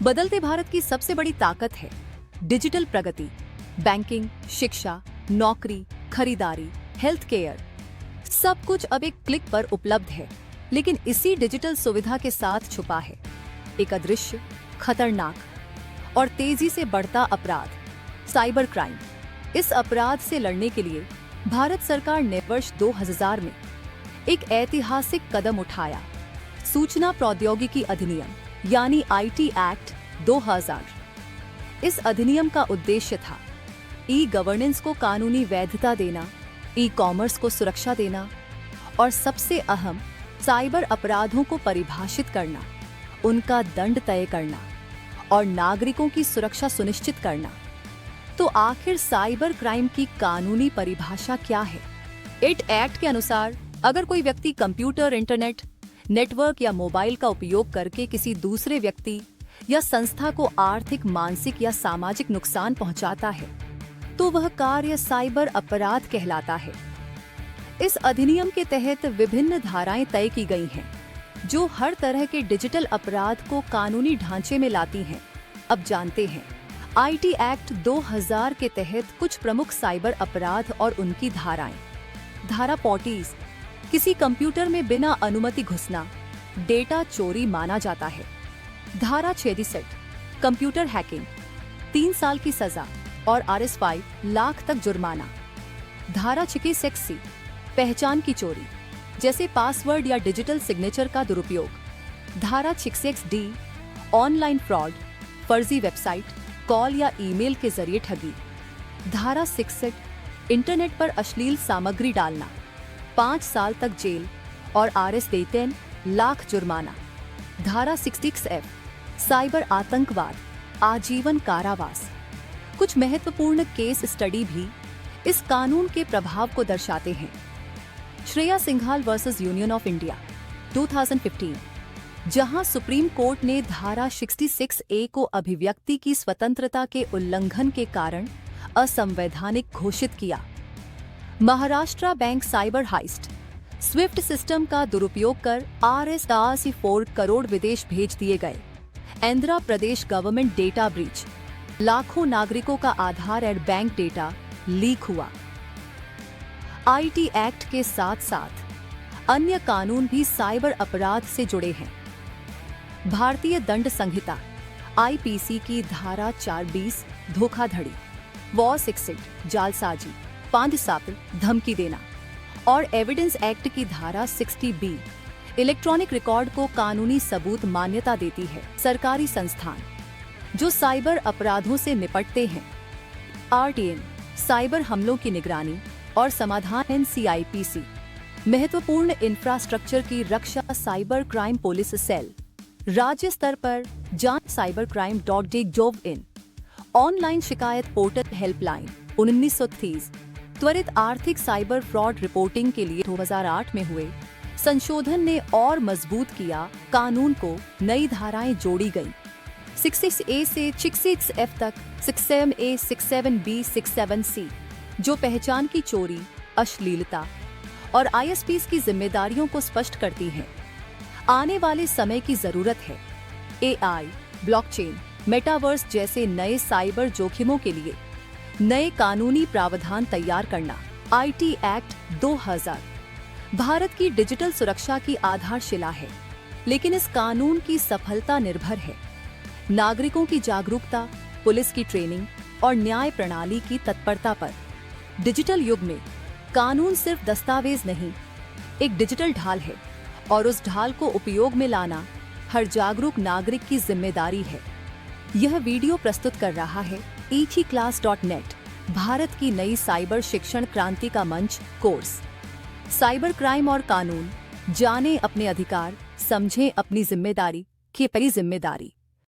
बदलते भारत की सबसे बड़ी ताकत है डिजिटल प्रगति। बैंकिंग, शिक्षा, नौकरी, खरीदारी, हेल्थ केयर, सब कुछ अब एक क्लिक पर उपलब्ध है। लेकिन इसी डिजिटल सुविधा के साथ छुपा है एक अदृश्य, खतरनाक और तेजी से बढ़ता अपराध, साइबर क्राइम। इस अपराध से लड़ने के लिए भारत सरकार ने वर्ष 2000 में एक ऐतिहासिक कदम उठाया, सूचना प्रौद्योगिकी अधिनियम यानी आईटी एक्ट 2000। इस अधिनियम का उद्देश्य था ई गवर्नेंस को कानूनी वैधता देना, ई कॉमर्स को सुरक्षा देना और सबसे अहम साइबर अपराधों को परिभाषित करना, उनका दंड तय करना और नागरिकों की सुरक्षा सुनिश्चित करना। तो आखिर साइबर क्राइम की कानूनी परिभाषा क्या है? इट एक्ट के अनुसार अगर कोई व्यक्ति कंप्यूटर, इंटरनेट, नेटवर्क या मोबाइल का उपयोग करके किसी दूसरे व्यक्ति या संस्था को आर्थिक, मानसिक या सामाजिक नुकसान पहुंचाता है तो वह कार्य साइबर अपराध कहलाता है। इस अधिनियम के तहत विभिन्न धाराएं तय की गई हैं जो हर तरह के डिजिटल अपराध को कानूनी ढांचे में लाती हैं। अब जानते हैं आईटी एक्ट 2000 के तहत कुछ प्रमुख साइबर अपराध और उनकी धाराएं। धारा 35, किसी कंप्यूटर में बिना अनुमति घुसना डेटा चोरी माना जाता है। धारा 66, कंप्यूटर हैकिंग, 3 साल की सजा और RS 5 लाख तक जुर्माना। धारा 66, पहचान की चोरी जैसे पासवर्ड या डिजिटल सिग्नेचर का दुरुपयोग। धारा 66D, ऑनलाइन फ्रॉड, फर्जी वेबसाइट, कॉल या ईमेल के जरिए ठगी। धारा 66, इंटरनेट पर अश्लील सामग्री डालना, 5 साल तक जेल और RS 10 लाख जुर्माना। धारा 66F, साइबर आतंकवाद, आजीवन कारावास। कुछ महत्वपूर्ण केस स्टडी भी इस कानून के प्रभाव को दर्शाते हैं। Shreya Singhal versus union of India 2015, जहां सुप्रीम कोर्ट ने धारा 66A को अभिव्यक्ति की स्वतंत्रता के उल्लंघन के कारण असंवैधानिक घोषित किया। Maharashtra bank cyber heist, SWIFT system का दुरुपयोग कर RS 84 करोड़ विदेश भेज दिए गए। Andhra Pradesh government data breach, लाखों नागरिकों का आधार और बैंक डेटा लीक हुआ। आईटी एक्ट के साथ साथ अन्य कानून भी साइबर अपराध से जुड़े हैं। भारतीय दंड संहिता IPC की धारा 420, धोखाधड़ी, वॉर 66, जालसाजी, पांचसापी, धमकी देना और एविडेंस एक्ट की धारा 60B, इलेक्ट्रॉनिक रिकॉर्ड को कानूनी सबूत मान्यता देती है। सरकारी संस्थान जो साइबर अपराधों से निपटते हैं, RTM, साइबर हमलों की निगरानी और समाधान, NCIPC, महत्वपूर्ण इंफ्रास्ट्रक्चर की रक्षा, साइबर क्राइम पुलिस सेल, राज्य स्तर पर जांच cybercrime.gov.in, ऑनलाइन शिकायत पोर्टल, हेल्पलाइन 1930, त्वरित आर्थिक साइबर फ्रॉड रिपोर्टिंग के लिए 2008 में हुए संशोधन ने और मजबूत किया कानून को। नई धाराएं जोड़ी गई 66A से 66F तक, 67A, 67B, 67C, जो पहचान की चोरी, अश्लीलता और ISPs की जिम्मेदारियों को स्पष्ट करती हैं। आने वाले समय की जरूरत है AI, ब्लॉकचेन, मेटावर्स जैसे नए साइबर जोखिमों के लिए नए कानूनी प्रावधान तैयार करना। आईटी एक्ट 2000 भारत की डिजिटल सुरक्षा की आधारशिला है, लेकिन इस कानून की सफलता निर्भर है नागरिकों की जागरूकता, पुलिस की ट्रेनिंग और न्याय प्रणाली की तत्परता पर। डिजिटल युग में कानून सिर्फ दस्तावेज नहीं, एक डिजिटल ढाल है और उस ढाल को उपयोग में लाना हर जागरूक नागरिक की जिम्मेदारी है। यह वीडियो प्रस्तुत कर रहा है eclass.net, भारत की नई साइबर शिक्षण क्रांति का मंच कोर्स। साइबर क्राइम और कानून, जानें अपने अधिकार, समझें अपनी जिम्मेदारी की जिम्मेदारी।